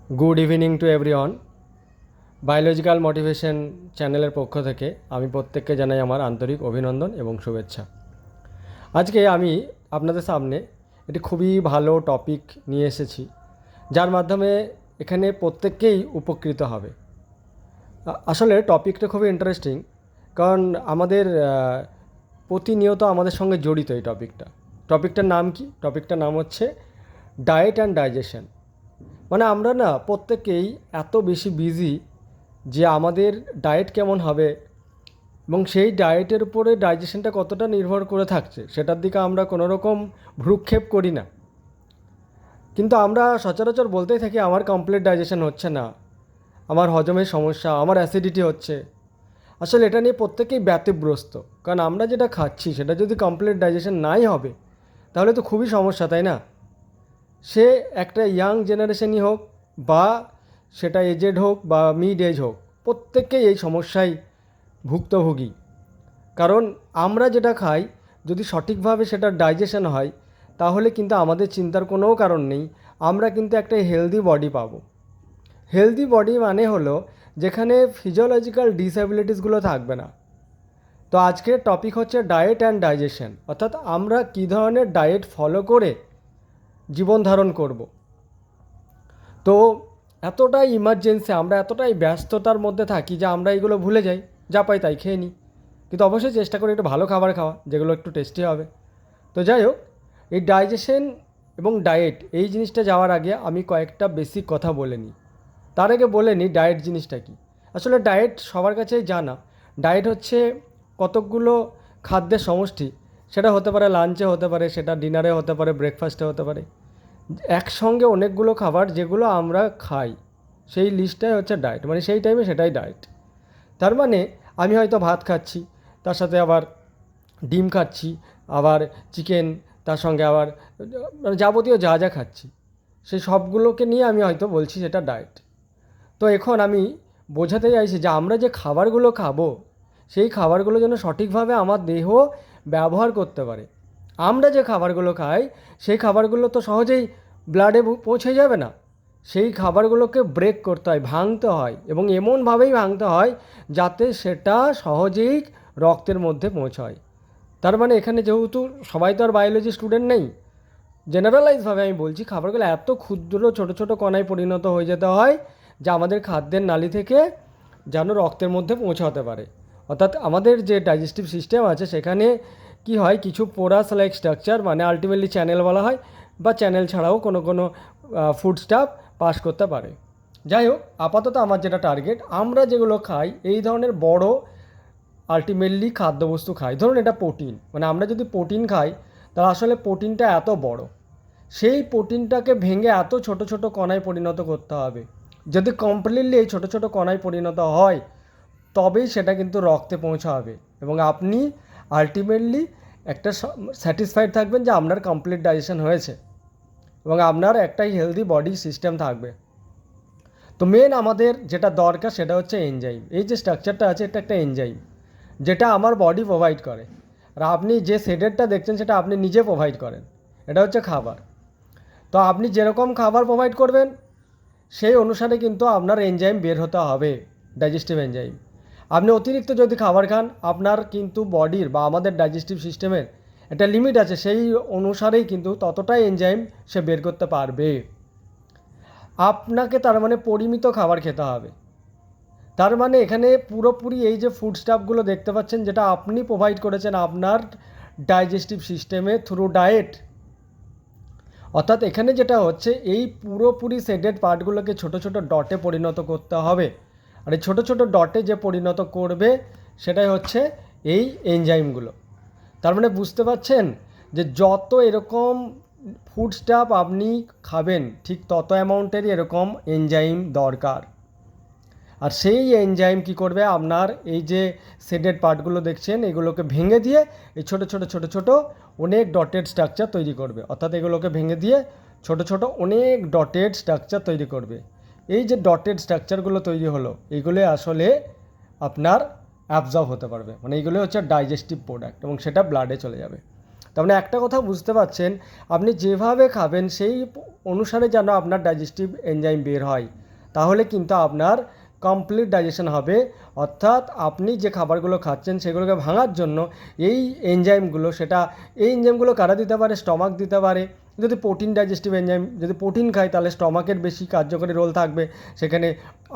Good evening to everyone. Biological motivation চ্যানেলের পক্ষ থেকে আমি প্রত্যেককে জানাই আমার আন্তরিক অভিনন্দন এবং শুভেচ্ছা। আজকে আমি আপনাদের সামনে একটি খুবই ভালো টপিক নিয়ে এসেছি, যার মাধ্যমে এখানে প্রত্যেককেই উপকৃত হবে। আসলে টপিকটা খুবই ইন্টারেস্টিং, কারণ আমাদের প্রতিনিয়ত আমাদের সঙ্গে জড়িত এই টপিকটার নাম কি? টপিকটার নাম হচ্ছে ডায়েট অ্যান্ড ডাইজেশন। মানে আমরা না প্রত্যেকেই এত বেশি বিজি যে আমাদের ডায়েট কেমন হবে এবং সেই ডায়েটের উপরে ডাইজেশনটা কতটা নির্ভর করে থাকছে সেটার দিকে আমরা কোনো রকম ভ্রুক্ষেপ করি না। কিন্তু আমরা সচরাচর বলতেই থাকি আমার কমপ্লিট ডাইজেশন হচ্ছে না, আমার হজমের সমস্যা, আমার অ্যাসিডিটি হচ্ছে। আসলে এটা নিয়ে প্রত্যেকেই ব্যতিব্যস্ত, কারণ আমরা যেটা খাচ্ছি সেটা যদি কমপ্লিট ডাইজেশন নাই হবে তাহলে তো খুবই সমস্যা, তাই না? সে একটা ইয়াং জেনারেশনই হোক বা সেটা এজেড হোক বা মিড এজ হোক, প্রত্যেককেই এই সমস্যায় ভুক্তভোগী। কারণ আমরা যেটা খাই যদি সঠিকভাবে সেটা ডাইজেশন হয় তাহলে কিন্তু আমাদের চিন্তার কোনো কারণ নেই, আমরা কিন্তু একটা হেলদি বডি পাবো। হেলদি বডি মানে হলো যেখানে ফিজিওলজিক্যাল ডিসএবিলিটিসগুলো থাকবে না। তো আজকের টপিক হচ্ছে ডায়েট অ্যান্ড ডাইজেশন, অর্থাৎ আমরা কী ধরনের ডায়েট ফলো করে জীবন ধারণ করব। তো এতটাই ইমার্জেন্সি, আমরা এতটাই ব্যস্ততার মধ্যে থাকি যে আমরা এগুলো ভুলে যাই, যা পাই তাই খেয়ে নিই। কিন্তু অবশ্যই চেষ্টা করি একটু ভালো খাবার খাওয়া, যেগুলো একটু টেস্টি হবে। তো যাই হোক, এই ডাইজেশন এবং ডায়েট এই জিনিসটা যাওয়ার আগে আমি কয়েকটা বেসিক কথা বলে নিই। তার আগে বলে নিই ডায়েট জিনিসটা কি। আসলে ডায়েট সবার কাছেই জানা। ডায়েট হচ্ছে কতকগুলো খাদ্যের সমষ্টি। সেটা হতে পারে লাঞ্চে, হতে পারে সেটা ডিনারে, হতে পারে ব্রেকফাস্টে, হতে পারে একসঙ্গে অনেকগুলো খাবার যেগুলো আমরা খাই, সেই লিস্টটাই হচ্ছে ডায়েট। মানে সেই টাইমে সেটাই ডায়েট। তার মানে আমি হয়তো ভাত খাচ্ছি, তার সাথে আবার ডিম খাচ্ছি, আবার চিকেন, তার সঙ্গে আবার মানে যাবতীয় যা যা খাচ্ছি সেই সবগুলোকে নিয়ে আমি হয়তো বলছি সেটা ডায়েট। তো এখন আমি বোঝাতে চাইছি যে আমরা যে খাবারগুলো খাবো সেই খাবারগুলো যেন সঠিকভাবে আমার দেহ ব্যবহার করতে পারে। আমরা যে খাবারগুলো খাই সেই খাবারগুলো তো সহজেই ব্লাডে পৌঁছে যাবে না। সেই খাবারগুলোকে ব্রেক করতে হয়, ভাঙতে হয়, এবং এমনভাবেই ভাঙতে হয় যাতে সেটা সহজেই রক্তের মধ্যে পৌঁছায়। তার মানে এখানে যেহেতু সবাই তো আর বায়োলজি স্টুডেন্ট নেই, জেনারেলাইজভাবে আমি বলছি খাবারগুলো এত ক্ষুদ্র ছোট ছোট কণায় পরিণত হয়ে যেতে হয় যা আমাদের খাদ্যের নালী থেকে যেন রক্তের মধ্যে পৌঁছাতে পারে। অর্থাৎ আমাদের যে ডাইজেস্টিভ সিস্টেম আছে সেখানে কি হয়, কিছু পোরাস লাইক স্ট্রাকচার, মানে আলটিমেটলি চ্যানেল বলা হয়, বা চ্যানেল ছাড়াও কোনো কোনো ফুড স্টাফ পাস করতে পারে। যাই হোক, আপাতত আমার যেটা টার্গেট, আমরা যেগুলো খাই এই ধরনের বড় আলটিমেটলি খাদ্যবস্তু খাই। ধরুন এটা প্রোটিন, মানে আমরা যদি প্রোটিন খাই তাহলে আসলে প্রোটিনটা এত বড়, সেই প্রোটিনটাকে ভেঙে এত ছোট ছোট কণায় পরিণত করতে হবে। যদি কমপ্লিটলি এই ছোট ছোট কণায় পরিণত হয় তবেই সেটা কিন্তু রক্তে পৌঁছাবে এবং আপনি আলটিমেটলি একটা স্যাটিসফাইড থাকবেন যে আপনার কমপ্লিট ডাইজেশন হয়েছে এবং আপনার একটাই হেলদি বডি সিস্টেম থাকবে। তো মেন আমাদের যেটা দরকার সেটা হচ্ছে এনজাইম। এই যে স্ট্রাকচারটা আছে এটা একটা এনজাইম যেটা আমার বডি প্রোভাইড করে, আর আপনি যে সেডেটটা দেখছেন সেটা আপনি নিজে প্রোভাইড করেন। এটা হচ্ছে খাবার। তো আপনি যেরকম খাবার প্রোভাইড করবেন সেই অনুসারে কিন্তু আপনার এনজাইম বের হতে হবে, ডাইজেস্টিভ এনজাইম। আপনি অতিরিক্ত যদি খাবার খান আপনার কিন্তু বডির বা আমাদের ডাইজেস্টিভ সিস্টেমের একটা লিমিট আছে, সেই অনুসারেই কিন্তু ততটাই এনজাইম সে বের করতে পারবে। আপনাকে তার মানে পরিমিত খাবার খেতে হবে। তার মানে এখানে পুরোপুরি এই যে ফুড স্টাফগুলো দেখতে পাচ্ছেন যেটা আপনি প্রোভাইড করেছেন আপনার ডাইজেস্টিভ সিস্টেমে থ্রু ডায়েট, অর্থাৎ এখানে যেটা হচ্ছে এই পুরোপুরি সেডেড পার্টগুলোকে ছোট ছোট ডটে পরিণত করতে হবে। আর এই ছোটো ছোটো ডটে যে পরিণত করবে সেটাই হচ্ছে এই এনজাইমগুলো। তার মানে বুঝতে পারছেন যে যত এরকম ফুড স্টাফ আপনি খাবেন ঠিক তত অ্যামাউন্টেরই এরকম এনজাইম দরকার। আর সেই এনজাইম কি করবে, আপনার এই যে সেডেড পার্টগুলো দেখছেন এগুলোকে ভেঙে দিয়ে এই ছোটো ছোটো ছোটো ছোটো অনেক ডটেড স্ট্রাকচার তৈরি করবে। অর্থাৎ এগুলোকে ভেঙে দিয়ে ছোটো ছোটো অনেক ডটেড স্ট্রাকচার তৈরি করবে। এই যে ডটেড স্ট্রাকচারগুলো তৈরি হলো এইগুলো আসলে আপনার অ্যাবজর্ব হতে পারবে, মানে এইগুলো হচ্ছে ডাইজেস্টিভ প্রোডাক্ট এবং সেটা ব্লাডে চলে যাবে। তার মানে একটা কথা বুঝতে পারছেন, আপনি যেভাবে খাবেন সেই অনুসারে যেন আপনার ডাইজেস্টিভ এনজাইম বের হয়, তাহলে কিন্তু আপনার কমপ্লিট ডাইজেশন হবে। অর্থাৎ আপনি যে খাবারগুলো খাচ্ছেন সেগুলোকে ভাঙার জন্য এই এনজাইমগুলো কারা দিতে পারে? স্টমাক দিতে পারে। যদি প্রোটিন ডাইজেস্টিভ এনজাইম, যদি প্রোটিন খাই তাহলে স্টমাকের বেশি কার্যকরী রোল থাকবে, সেখানে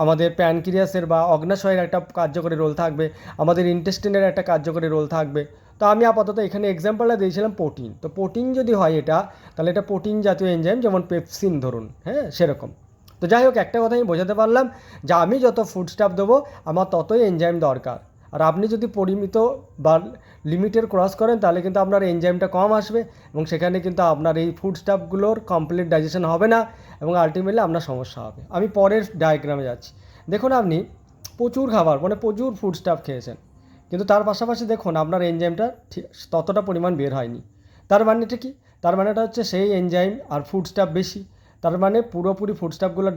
আমাদের প্যানক্রিয়াসের বা অগ্নাশয়ের একটা কার্যকরী রোল থাকবে, আমাদের ইন্টেস্টিনের একটা কার্যকরী রোল থাকবে। তো আমি আপাতত এখানে এক্সাম্পলটা দিয়েছিলাম প্রোটিন। তো প্রোটিন যদি হয় এটা, তাহলে এটা প্রোটিন জাতীয় এনজাইম, যেমন পেপসিন ধরুন, হ্যাঁ সেরকম। তো যাই হোক, একটা কথা আমি বোঝাতে পারলাম যে আমি যত ফুড স্টাফ দেবো আমার ততই এনজাইম দরকার। আর আপনি যদি পরিমিত বা লিমিটের ক্রস করেন তাহলে কিন্তু আপনার এনজাইমটা কম আসবে এবং সেখানে কিন্তু আপনার এই ফুড স্টাফগুলোর কমপ্লিট ডাইজেশন হবে না এবং আলটিমেটলি আপনার সমস্যা হবে। আমি পরের ডায়াগ্রামে যাচ্ছি। দেখুন আপনি প্রচুর খাবার মানে প্রচুর ফুড স্টাফ খেয়েছেন, কিন্তু তার পাশাপাশি দেখুন আপনার এনজাইমটা ঠিক ততটা পরিমাণ বের হয়নি। তার মানেটা কি? তার মানেটা হচ্ছে সেই এনজাইম আর ফুড স্টাফ বেশি, তার মানে পুরোপুরি ফুড স্টাফগুলো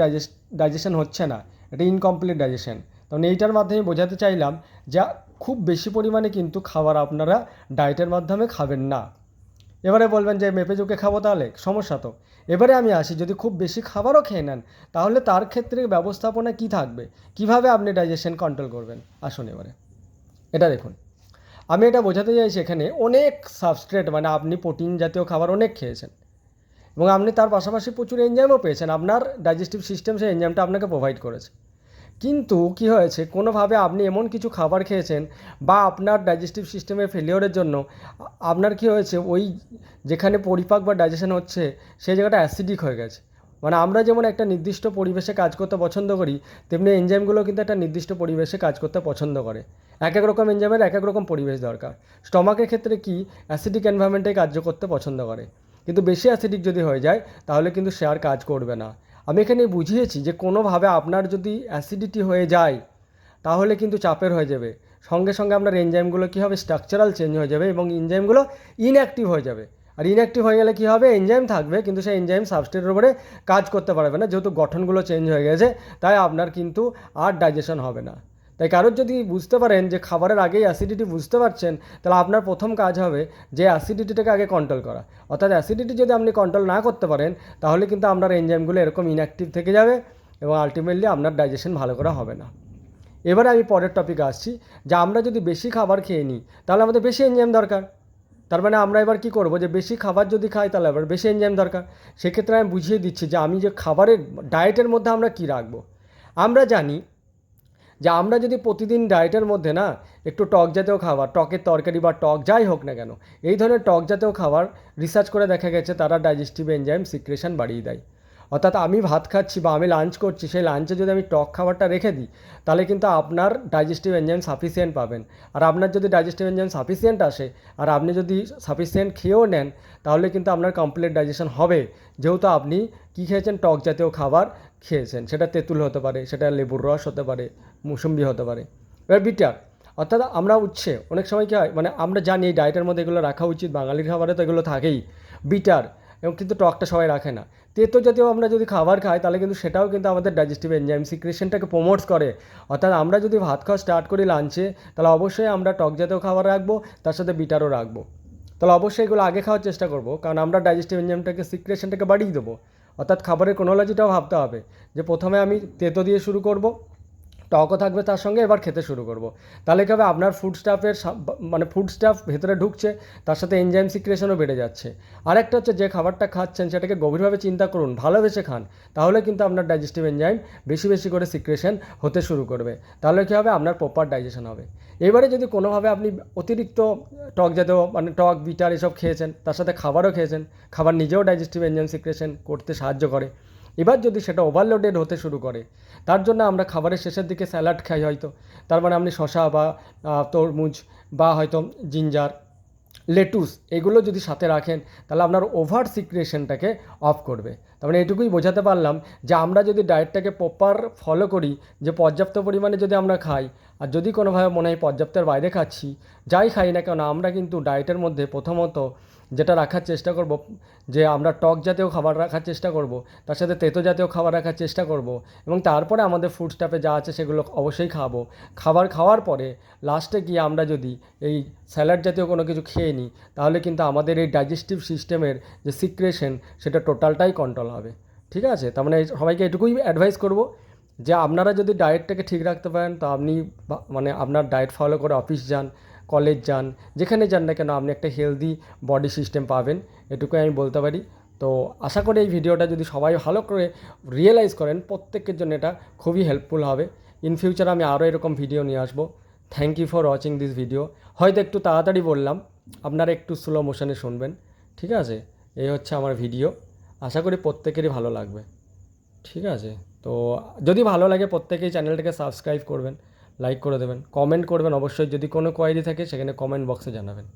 ডাইজেশন হচ্ছে না, এটা ইনকমপ্লিট ডাইজেশন। তখন এইটার মাধ্যমে বোঝাতে চাইলাম যা খুব বেশি পরিমাণে কিন্তু খাবার আপনারা ডায়েটের মাধ্যমে খাবেন না। এবারে বলবেন যে মেপে চুকে খাবো, তাহলে সমস্যা তো। এবারে আমি আসি, যদি খুব বেশি খাবারও খেয়ে নেন তাহলে তার ক্ষেত্রে ব্যবস্থাপনা কি থাকবে, কিভাবে আপনি ডাইজেশন কন্ট্রোল করবেন? আসুন এবারে এটা দেখুন। আমি এটা বোঝাতে চাইছি এখানে অনেক সাবস্ট্রেট, মানে আপনি প্রোটিন জাতীয় খাবার অনেক খেয়েছেন এবং আপনি তার পাশাপাশি প্রচুর এনজাইমও পেয়েছেন, আপনার ডাইজেস্টিভ সিস্টেম সেই এনজাইমটা আপনাকে প্রোভাইড করেছে। কিন্তু কি হয়েছে, কোনোভাবে আপনি এমন কিছু খাবার খেয়েছেন বা আপনার ডাইজেস্টিভ সিস্টেমের ফেলিওরের জন্য আপনার কি হয়েছে, ওই যেখানে পরিপাক বা ডাইজেশন হচ্ছে সেই জায়গাটা অ্যাসিডিক হয়ে গেছে। মানে আমরা যেমন একটা নির্দিষ্ট পরিবেশে কাজ করতে পছন্দ করি, তেমনি এনজাইমগুলো কিন্তু একটা নির্দিষ্ট পরিবেশে কাজ করতে পছন্দ করে। এক এক রকম এনজাইমের এক এক রকম পরিবেশ দরকার। স্টমাকের ক্ষেত্রে কি অ্যাসিডিক এনভায়রনমেন্টে কার্য করতে পছন্দ করে, কিন্তু বেশি অ্যাসিডিক যদি হয়ে যায় তাহলে কিন্তু সে আর কাজ করবে না। আমি এখানে বুঝিয়েছি যে কোনোভাবে আপনার যদি অ্যাসিডিটি হয়ে যায় তাহলে কিন্তু চাপের হয়ে যাবে, সঙ্গে সঙ্গে আপনার এনজাইমগুলো কী হবে, স্ট্রাকচারাল চেঞ্জ হয়ে যাবে এবং এনজাইমগুলো ইনঅ্যাক্টিভ হয়ে যাবে। আর ইনঅ্যাক্টিভ হয়ে গেলে কী হবে, এনজাইম থাকবে কিন্তু সেই এনজাইম সাবস্ট্রেটের উপরে কাজ করতে পারবে না, যেহেতু গঠনগুলো চেঞ্জ হয়ে গেছে, তাই আপনার কিন্তু আর ডাইজেশন হবে না। তাই কারোর যদি বুঝতে পারেন যে খাবারের আগেই অ্যাসিডিটি বুঝতে পারছেন, তাহলে আপনার প্রথম কাজ হবে যে অ্যাসিডিটিটাকে আগে কন্ট্রোল করা। অর্থাৎ অ্যাসিডিটি যদি আপনি কন্ট্রোল না করতে পারেন তাহলে কিন্তু আপনার এনজাইমগুলো এরকম ইনঅ্যাক্টিভ থেকে যাবে এবং আলটিমেটলি আপনার ডাইজেশন ভালো করা হবে না। এবারে আমি পরের টপিকে আসছি, যে আমরা যদি বেশি খাবার খেয়ে নিই তাহলে আমাদের বেশি এনজাইম দরকার। তার মানে আমরা এবার কী করবো, যে বেশি খাবার যদি খাই তাহলে এবার বেশি এনজাইম দরকার। সেক্ষেত্রে আমি বুঝিয়ে দিচ্ছি যে আমি যে খাবারের ডায়েটের মধ্যে আমরা কী রাখবো। আমরা জানি যে আমরা যদি প্রতিদিন ডায়েটের মধ্যে না একটু টক জাতীয় খাবার, টকের তরকারি বা টক যাই হোক না কেন, এই ধরনের টক জাতীয় খাবার রিসার্চ করে দেখা গেছে তারা ডাইজেস্টিভ এনজাইম সিক্রেশন বাড়িয়ে দেয়। অর্থাৎ আমি ভাত খাচ্ছি বা আমি লাঞ্চ করছি, সেই লাঞ্চে যদি আমি টক খাবারটা রেখে দিই তাহলে কিন্তু আপনার ডাইজেস্টিভ এনজাইম সাফিসিয়েন্ট পাবেন। আর আপনার যদি ডাইজেস্টিভ এনজাইম সাফিসিয়েন্ট আসে আর আপনি যদি সাফিসিয়েন্ট খেয়েও নেন তাহলে কিন্তু আপনার কমপ্লিট ডাইজেশন হবে, যেহেতু আপনি কী খেয়েছেন, টক জাতীয় খাবার খেয়েছেন। সেটা তেঁতুল হতে পারে, সেটা লেবুর রস হতে পারে, মুসম্বি হতে পারে। এবার বিটার, অর্থাৎ আমরা উচ্ছে অনেক সময় কী হয়, মানে আমরা জানি এই ডায়েটের মধ্যে এগুলো রাখা উচিত, বাঙালির খাবারে তো এগুলো থাকেই, বিটার, এবং কিন্তু টকটা সবাই রাখে না। তেতো জাতীয় আমরা যদি খাবার খাই তাহলে কিন্তু সেটাও কিন্তু আমাদের ডাইজেস্টিভ এনজাইম সিক্রেশনটাকে প্রমোটস করে। অর্থাৎ আমরা যদি ভাত খাওয়া স্টার্ট করি লাঞ্চে, তাহলে অবশ্যই আমরা টক জাতীয় খাবার রাখবো, তার সাথে বিটারও রাখবো। তাহলে অবশ্যই এগুলো আগে খাওয়ার চেষ্টা করবো, কারণ আমরা ডাইজেস্টিভ এনজাইমটাকে সিক্রেশনটাকে বাড়িয়ে দেবো। অর্থাৎ খাবারের ক্রোনোলজিটাও ভাবতে হবে, যে প্রথমে আমি তেতো দিয়ে শুরু করব, টকও থাকবে তার সঙ্গে, এবার খেতে শুরু করব। তাহলে কী হবে, আপনার ফুড স্টাফের মানে ফুড স্টাফ ভেতরে ঢুকছে, তার সাথে এনজাইম সিক্রেশনও বেড়ে যাচ্ছে। আরেকটা হচ্ছে, যে খাবারটা খাচ্ছেন সেটাকে গভীরভাবে চিন্তা করুন, ভালোবেসে খান, তাহলে কিন্তু আপনার ডাইজেস্টিভ এনজাইম বেশি বেশি করে সিক্রেশন হতে শুরু করবে। তাহলে কী হবে, আপনার প্রপার ডাইজেশন হবে। এবারে যদি কোনোভাবে আপনি অতিরিক্ত টক জাতীয় মানে টক বিটার এসব খেয়েছেন, তার সাথে খাবারও খেয়েছেন, খাবার নিজেও ডাইজেস্টিভ এনজাইম সিক্রেশন করতে সাহায্য করে, এবার যদি সেটা ওভারলোডেড হতে শুরু করে, তার জন্য আমরা খাবারের শেষের দিকে স্যালাড খাই হয়তো, তার মানে আপনি শশা বা তরমুজ বা হয়তো জিঞ্জার, লেটুস এগুলো যদি সাথে রাখেন তাহলে আপনার ওভার সিক্রেশনটাকে অফ করবে। তার মানে এটুকুই বোঝাতে পারলাম যে আমরা যদি ডায়েটটাকে প্রপার ফলো করি, যে পর্যাপ্ত পরিমাণে যদি আমরা খাই, আর যদি কোনোভাবে মনে হয় পর্যাপ্তের বাইরে খাচ্ছি, যাই খাই না কেন আমরা কিন্তু ডায়েটের মধ্যে প্রথমত যেটা রাখার চেষ্টা করব, যে আমরা টক জাতীয় খাবার রাখার চেষ্টা করব, তার সাথে তেতো জাতীয় খাবার রাখার চেষ্টা করব, এবং তারপরে আমাদের ফুড স্টাফে যা আছে সেগুলো অবশ্যই খাবো। খাবার খাওয়ার পরে লাস্টে গিয়ে আমরা যদি এই স্যালাড জাতীয় কোনো কিছু খেয়ে নিই, তাহলে কিন্তু আমাদের এই ডাইজেস্টিভ সিস্টেমের যে সিক্রেশন সেটা টোটালটাই কন্ট্রোল হবে। ঠিক আছে, তার মানে সবাইকে এটুকুই অ্যাডভাইস করব যে আপনারা যদি ডায়েটটাকে ঠিক রাখতে পারেন, তো আপনি মানে আপনার ডায়েট ফলো করে অফিস যান, কলেজ যান, যেখানে যান না কেন আপনি একটা হেলদি বডি সিস্টেম পাবেন, এটুকুই আমি বলতে পারি। তো আশা করি এই ভিডিওটা যদি সবাই ভালো করে রিয়েলাইজ করেন, প্রত্যেকের জন্য এটা খুবই হেল্পফুল হবে। ইন ফিউচার আমি আরও এরকম ভিডিও নিয়ে আসবো। Thank you for watching this video. হয়তো একটু তাড়াতাড়ি বললাম, আপনারা একটু স্লো মোশনে শুনবেন। ঠিক আছে, এই হচ্ছে আমার ভিডিও। আশা করি প্রত্যেকেরই ভালো লাগবে। ঠিক আছে, তো যদি ভালো লাগে প্রত্যেকেই চ্যানেলটাকে সাবস্ক্রাইব করবেন, লাইক করে দেবেন, কমেন্ট করবেন অবশ্যই। যদি কোনো কোয়ারি থাকে সেখানে কমেন্ট বক্সে জানাবেন।